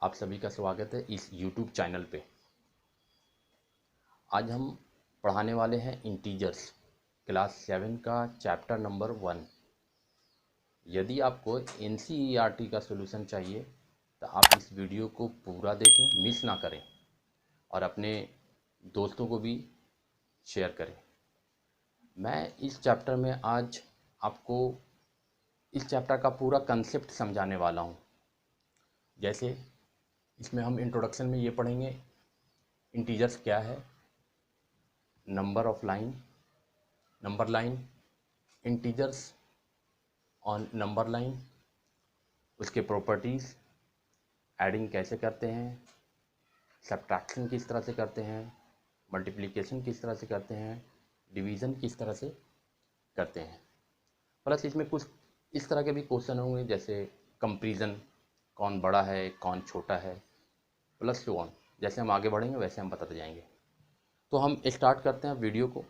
आप सभी का स्वागत है इस YouTube चैनल पे। आज हम पढ़ाने वाले हैं इंटीजर्स क्लास 7 का चैप्टर नंबर 1। यदि आपको NCERT का सॉल्यूशन चाहिए तो आप इस वीडियो को पूरा देखें, मिस ना करें और अपने दोस्तों को भी शेयर करें। मैं इस चैप्टर में आज आपको इस चैप्टर का पूरा कंसेप्ट समझाने वाला हूँ। जैसे इसमें हम इंट्रोडक्शन में ये पढ़ेंगे इंटीजर्स क्या है, number of line, number line, integers on number line, उसके प्रॉपर्टीज़, एडिंग कैसे करते हैं, सब्ट्रैक्शन किस तरह से करते हैं, मल्टीप्लिकेशन किस तरह से करते हैं, डिवीज़न किस तरह से करते हैं। प्लस इसमें कुछ इस तरह के भी क्वेश्चन होंगे जैसे कंपैरिजन, कौन बड़ा है कौन छोटा है, प्लस सो ऑन। जैसे हम आगे बढ़ेंगे वैसे हम बताते जाएंगे। तो हम स्टार्ट करते हैं वीडियो को,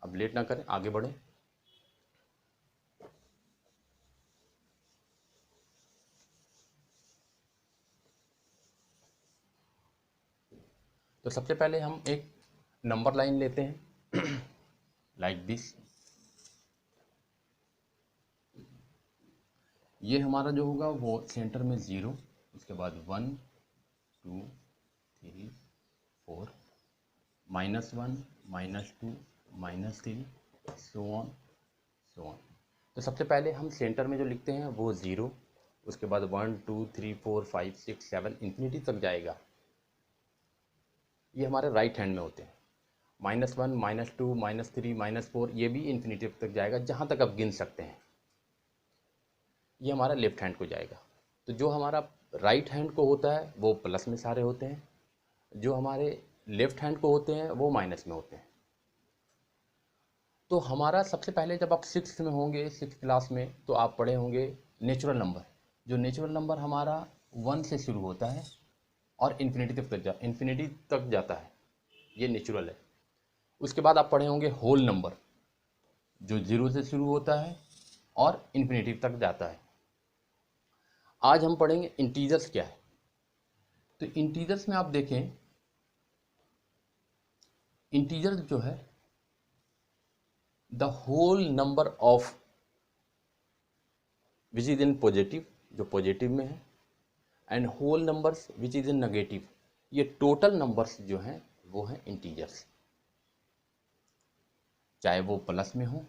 अब लेट ना करें, आगे बढ़ें। तो सबसे पहले हम एक नंबर लाइन लेते हैं लाइक दिस। ये हमारा जो होगा वो सेंटर में 0, उसके बाद 1 2 3 4, -1 -2 -3, सो ऑन सो ऑन। तो सबसे पहले हम सेंटर में जो लिखते हैं वो 0, उसके बाद 1 2 3 4 5 6 7 इन्फिनिटी तक जाएगा। ये हमारे राइट हैंड में होते हैं। -1 -2 -3 -4 ये भी इन्फिनिटी तक जाएगा, जहाँ तक आप गिन सकते हैं। ये हमारा लेफ्ट हैंड को जाएगा। तो जो हमारा राइट हैंड को होता है वो प्लस में सारे होते हैं, जो हमारे लेफ्ट हैंड को होते हैं वो माइनस में होते हैं। तो हमारा सबसे पहले जब आप 6th में होंगे, 6th क्लास में, तो आप पढ़े होंगे नेचुरल नंबर। जो नेचुरल नंबर हमारा 1 से शुरू होता है और इन्फिनिटी तक जाता है, ये नेचुरल है। उसके बाद आप पढ़े होंगे होल नंबर, जो 0 से शुरू होता है और इन्फिनिटी तक जाता है। आज हम पढ़ेंगे इंटीजर्स क्या है। तो इंटीजर्स में आप देखें, इंटीजर्स जो है the whole number of which is in positive, जो पॉजिटिव में है, and whole numbers which is in negative. ये टोटल नंबर्स जो हैं वो हैं इंटीजर्स, चाहे वो प्लस में हो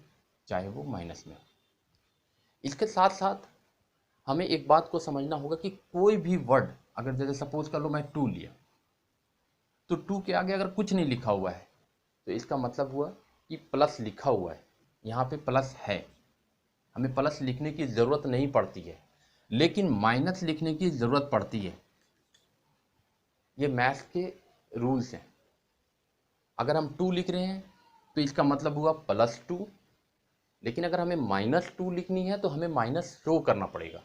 चाहे वो माइनस में हो। इसके साथ साथ हमें एक बात को समझना होगा कि कोई भी वर्ड, अगर जैसे सपोज कर लो मैं 2 लिया, तो 2 के आगे अगर कुछ नहीं लिखा हुआ है तो इसका मतलब हुआ कि प्लस लिखा हुआ है, यहाँ पे प्लस है। हमें प्लस लिखने की ज़रूरत नहीं पड़ती है, लेकिन माइनस लिखने की ज़रूरत पड़ती है। ये मैथ्स के रूल्स हैं। अगर हम 2 लिख रहे हैं तो इसका मतलब हुआ +2, लेकिन अगर हमें -2 लिखनी है तो हमें माइनस शो करना पड़ेगा।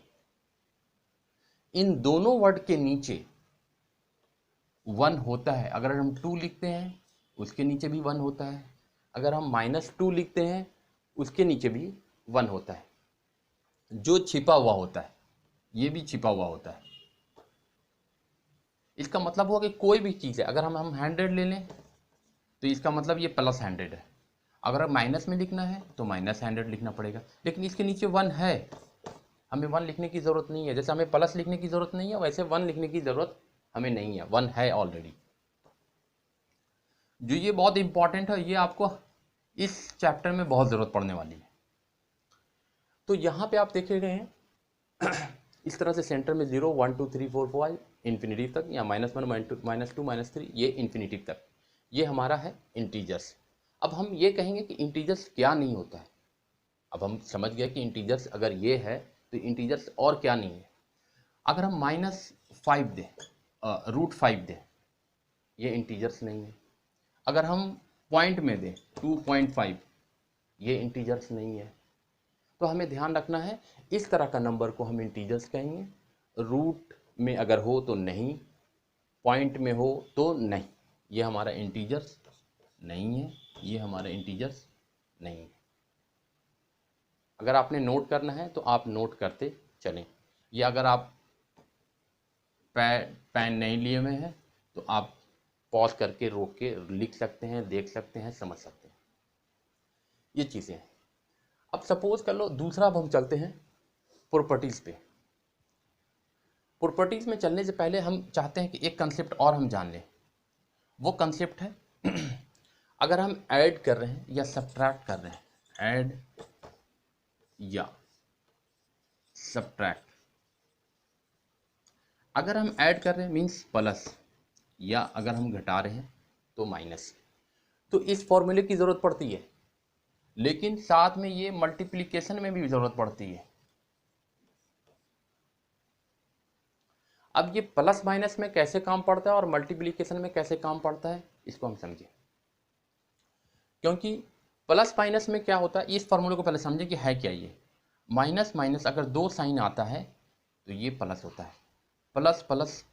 इन दोनों वर्ड के नीचे 1 होता है। अगर हम 2 लिखते हैं उसके नीचे भी 1 होता है, अगर हम -2 लिखते हैं उसके नीचे भी 1 होता है। जो छिपा हुआ होता है ये भी छिपा हुआ होता है। इसका मतलब हुआ कि कोई भी चीज़ है, अगर हम 100 ले लें तो इसका मतलब ये +100 है। अगर माइनस में लिखना है तो -100 लिखना पड़ेगा, लेकिन इसके नीचे 1 है, हमें 1 लिखने की ज़रूरत नहीं है। जैसे हमें प्लस लिखने की ज़रूरत नहीं है, वैसे 1 लिखने की ज़रूरत हमें नहीं है, 1 है ऑलरेडी। जो ये बहुत इंपॉर्टेंट है, ये आपको इस चैप्टर में बहुत ज़रूरत पड़ने वाली है। तो यहाँ पे आप देखे गए हैं इस तरह से सेंटर में 0 1 2 3 4 5 इन्फिनिटी तक, या -1 -2 -3 ये इन्फिनिटी तक, ये हमारा है इंटीजर्स। अब हम ये कहेंगे कि इंटीजर्स क्या नहीं होता है। अब हम समझ गए कि इंटीजर्स अगर ये है तो इंटीजर्स और क्या नहीं है। अगर हम -5 दें, √5 दें, ये इंटीजर्स नहीं है। अगर हम पॉइंट में दें 2.5, ये इंटीजर्स नहीं है। तो हमें ध्यान रखना है, इस तरह का नंबर को हम इंटीजर्स कहेंगे। रूट में अगर हो तो नहीं, पॉइंट में हो तो नहीं, ये हमारा इंटीजर्स नहीं है, ये हमारा इंटीजर्स नहीं है। अगर आपने नोट करना है तो आप नोट करते चलें, या अगर आप पेन नहीं लिए हुए हैं तो आप पॉज करके रोक के लिख सकते हैं, देख सकते हैं, समझ सकते हैं, ये चीज़ें हैं। अब सपोज कर लो दूसरा, अब हम चलते हैं प्रॉपर्टीज़ पे। प्रॉपर्टीज़ में चलने से पहले हम चाहते हैं कि एक कंसेप्ट और हम जान लें। वो कंसेप्ट है अगर हम ऐड कर रहे हैं या सब्ट्रैक्ट कर रहे हैं, ऐड या सब्ट्रैक्ट, अगर हम ऐड कर रहे हैं मीन्स प्लस, या अगर हम घटा रहे हैं तो माइनस, तो इस फॉर्मूले की ज़रूरत पड़ती है। लेकिन साथ में ये मल्टीप्लिकेशन में भी ज़रूरत पड़ती है। अब ये प्लस माइनस में कैसे काम पड़ता है और मल्टीप्लिकेशन में कैसे काम पड़ता है, इसको हम समझें। क्योंकि प्लस माइनस में क्या होता है, इस फॉर्मूले को पहले समझें कि है क्या ये। माइनस माइनस अगर दो साइन आता है तो ये प्लस होता है, प्लस प्लस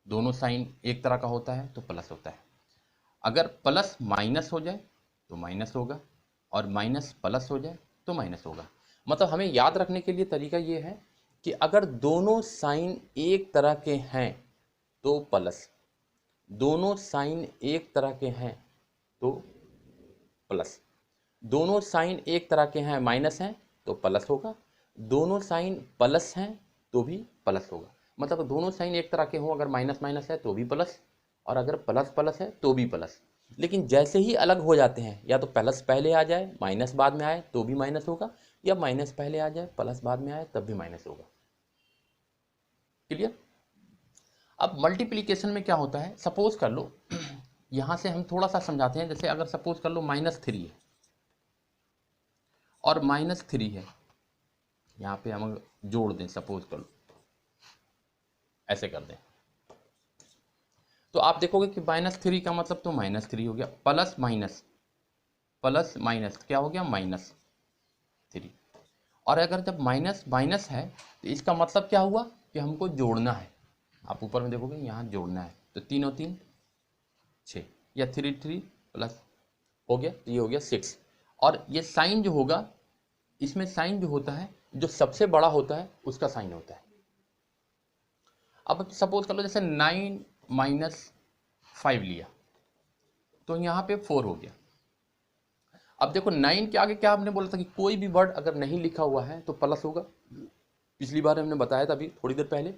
दोनों साइन एक तरह का होता है तो प्लस होता है। अगर प्लस माइनस हो जाए तो माइनस होगा, और माइनस प्लस हो जाए तो माइनस होगा। मतलब हमें याद रखने के लिए तरीका ये है कि अगर दोनों साइन एक तरह के हैं तो प्लस, दोनों साइन एक तरह के हैं तो प्लस, दोनों साइन एक तरह के हैं माइनस हैं तो प्लस होगा, दोनों साइन प्लस हैं तो भी प्लस होगा। मतलब दोनों साइन एक तरह के हों, अगर माइनस माइनस है तो भी प्लस, और अगर प्लस प्लस है तो भी प्लस। लेकिन जैसे ही अलग हो जाते हैं, या तो प्लस पहले आ जाए माइनस बाद में आए तो भी माइनस होगा, या माइनस पहले आ जाए प्लस बाद में आए तब भी माइनस होगा। क्लियर? अब मल्टीप्लिकेशन में क्या होता है, सपोज कर लो यहाँ से हम थोड़ा सा समझाते हैं। जैसे अगर सपोज कर लो -3 है और -3 है, यहाँ पे हम जोड़ दें, सपोज कर लो ऐसे कर दें, तो आप देखोगे कि -3 का मतलब तो -3 हो गया, प्लस माइनस, प्लस माइनस क्या हो गया, -3। और अगर जब माइनस माइनस है तो इसका मतलब क्या हुआ कि हमको जोड़ना है। आप ऊपर में देखोगे यहाँ जोड़ना है, तो 3 और 3 6, या 3 3 प्लस हो गया, तो ये हो गया 6। और ये साइन जो होगा, इसमें साइन जो होता है, जो सबसे बड़ा होता है उसका साइन होता है। अब सपोज कर लो जैसे 9 - 5 लिया तो यहाँ पे 4 हो गया। अब देखो 9 के आगे क्या हमने बोला था कि कोई भी वर्ड अगर नहीं लिखा हुआ है तो प्लस होगा। पिछली बार हमने बताया था, अभी थोड़ी देर पहले,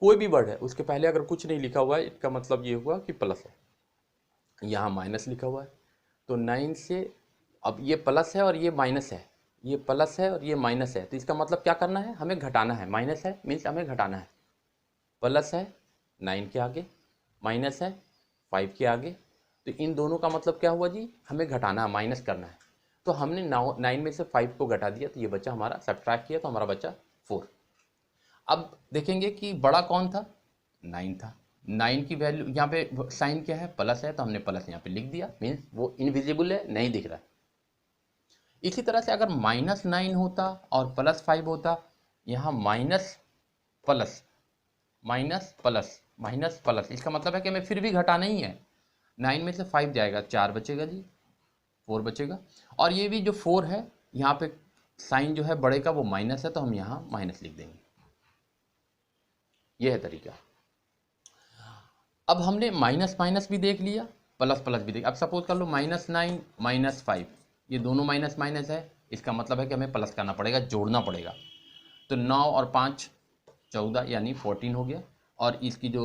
कोई भी वर्ड है उसके पहले अगर कुछ नहीं लिखा हुआ है, इसका मतलब ये हुआ कि प्लस है। यहाँ माइनस लिखा हुआ है तो 9 से, अब ये प्लस है और ये माइनस है, ये प्लस है और ये माइनस है, तो इसका मतलब क्या करना है, हमें घटाना है। माइनस है मीन्स हमें घटाना है, प्लस है 9 के आगे, माइनस है 5 के आगे, तो इन दोनों का मतलब क्या हुआ जी, हमें घटाना है, माइनस करना है। तो हमने 9 में से 5 को घटा दिया, तो ये बच्चा हमारा, सब्ट्रैक्ट किया तो हमारा बच्चा 4। अब देखेंगे कि बड़ा कौन था, 9 था। 9 की वैल्यू यहाँ पे साइन क्या है, प्लस है, तो हमने प्लस यहाँ पे लिख दिया, मीन्स वो इनविजिबल है, नहीं दिख रहा है। इसी तरह से अगर -9 होता और +5 होता, यहाँ minus plus, minus plus, minus plus, इसका मतलब है कि हमें फिर भी घटाना ही है। 9 में से 5 जाएगा, 4 बचेगा जी, 4 बचेगा। और ये भी जो 4 है, यहाँ पे साइन जो है बड़े का वो माइनस है, तो हम यहाँ माइनस लिख देंगे। यह है तरीका। अब हमने माइनस माइनस भी देख लिया, प्लस प्लस भी देख। अब सपोज कर लो -9 - 5, ये दोनों माइनस माइनस है, इसका मतलब है कि हमें प्लस करना पड़ेगा, जोड़ना पड़ेगा। तो 9 और 5 14, यानी 14 हो गया। और इसकी जो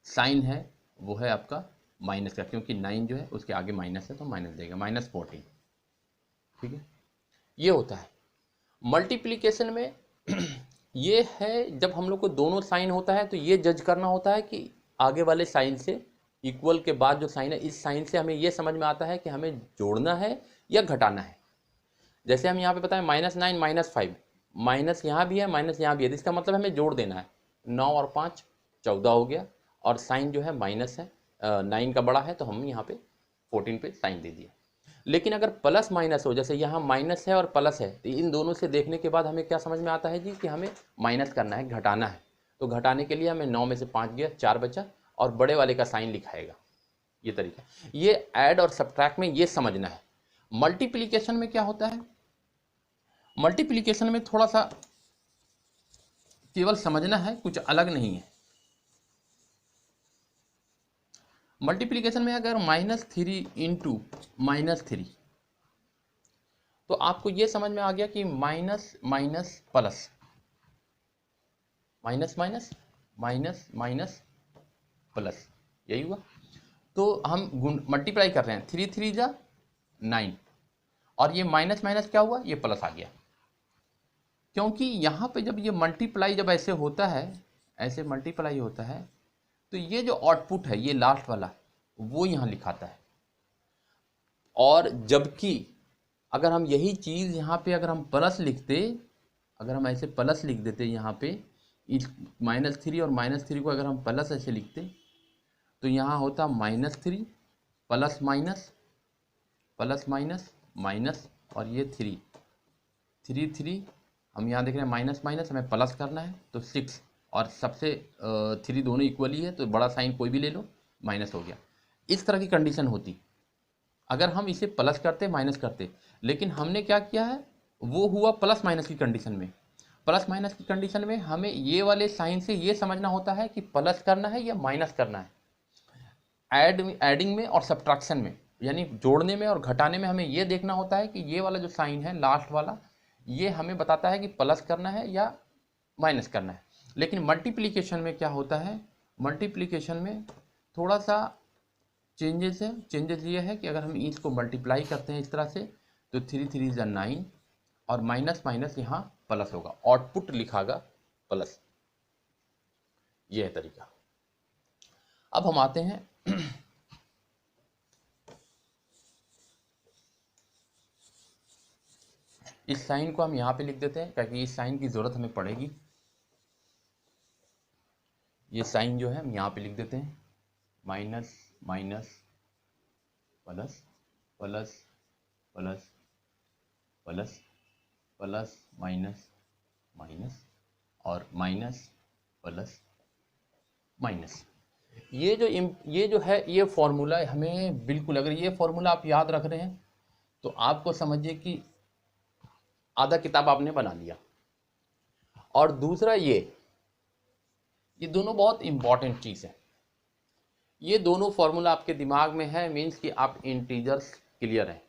साइन है वो है आपका माइनस का, क्योंकि 9 जो है उसके आगे माइनस है तो माइनस देगा, -14। ठीक है, ये होता है। मल्टीप्लिकेशन में ये है, जब हम लोग को दोनों साइन होता है तो ये जज करना होता है कि आगे वाले साइन से, इक्वल के बाद जो साइन है, इस साइन से हमें ये समझ में आता है कि हमें जोड़ना है या घटाना है। जैसे हम यहाँ पे बताएं -9 - 5, माइनस यहाँ भी है माइनस यहाँ भी है, तो इसका मतलब हमें जोड़ देना है। 9 और 5 14 हो गया, और साइन जो है माइनस है, 9 का बड़ा है, तो हम यहाँ पे 14 पे साइन दे दिया। लेकिन अगर प्लस माइनस हो, जैसे यहाँ माइनस है और प्लस है, तो इन दोनों से देखने के बाद हमें क्या समझ में आता है जी, कि हमें माइनस करना है, घटाना है। तो घटाने के लिए हमें 9 में से 5 गया, 4 बचा, और बड़े वाले का साइन लिखाएगा। ये तरीका, ये ऐड और सब्ट्रैक्ट में ये समझना है। मल्टीप्लिकेशन में क्या होता है, मल्टीप्लिकेशन में थोड़ा सा केवल समझना है, कुछ अलग नहीं है। मल्टीप्लिकेशन में अगर -3 इंटू -3, तो आपको ये समझ में आ गया कि minus minus plus, minus minus minus minus plus, यही हुआ। तो हम मल्टीप्लाई कर रहे हैं, 3 3 जा 9, और ये माइनस माइनस क्या हुआ, ये प्लस आ गया। क्योंकि यहाँ पे जब ये मल्टीप्लाई जब ऐसे होता है, ऐसे मल्टीप्लाई होता है, तो ये जो आउटपुट है, ये लास्ट वाला, वो यहाँ लिखाता है। और जबकि अगर हम यही चीज़ यहाँ पे अगर हम प्लस लिखते, अगर हम ऐसे प्लस लिख देते यहाँ पे, इस -3 और -3 को अगर हम प्लस ऐसे लिखते, तो यहाँ होता -3 plus minus plus minus minus, और ये 3 3 3, हम यहाँ देख रहे हैं माइनस माइनस, हमें प्लस करना है, तो 6, और सबसे 3 दोनों इक्वली है, तो बड़ा साइन कोई भी ले लो, माइनस हो गया। इस तरह की कंडीशन होती अगर हम इसे प्लस करते माइनस करते, लेकिन हमने क्या किया है, वो हुआ प्लस माइनस की कंडीशन में। प्लस माइनस की कंडीशन में हमें ये वाले साइन से ये समझना होता है कि प्लस करना है या माइनस करना है। एडिंग में और सब्ट्रैक्शन में, यानी जोड़ने में और घटाने में, हमें ये देखना होता है कि ये वाला जो साइन है लास्ट वाला, ये हमें बताता है कि प्लस करना है या माइनस करना है। लेकिन मल्टीप्लिकेशन में क्या होता है, मल्टीप्लिकेशन में थोड़ा सा चेंजेस है। चेंजेस ये है कि अगर हम इसको मल्टीप्लाई करते हैं इस तरह से, तो 3 3 जा 9, और माइनस माइनस यहाँ प्लस होगा, आउटपुट लिखागा प्लस। ये है तरीका। अब हम आते हैं इस साइन को हम यहाँ पे लिख देते हैं, क्योंकि इस साइन की ज़रूरत हमें पड़ेगी। ये साइन जो है हम यहाँ पे लिख देते हैं, minus minus plus plus plus plus plus minus minus, और माइनस प्लस माइनस। ये जो है ये फॉर्मूला हमें बिल्कुल, अगर ये फॉर्मूला आप याद रख रहे हैं, तो आपको समझिए कि आधा किताब आपने बना लिया। और दूसरा ये दोनों बहुत इंपॉर्टेंट चीज़ है। ये दोनों फॉर्मूला आपके दिमाग में है, मीन्स कि आप इंटीजर्स क्लियर हैं।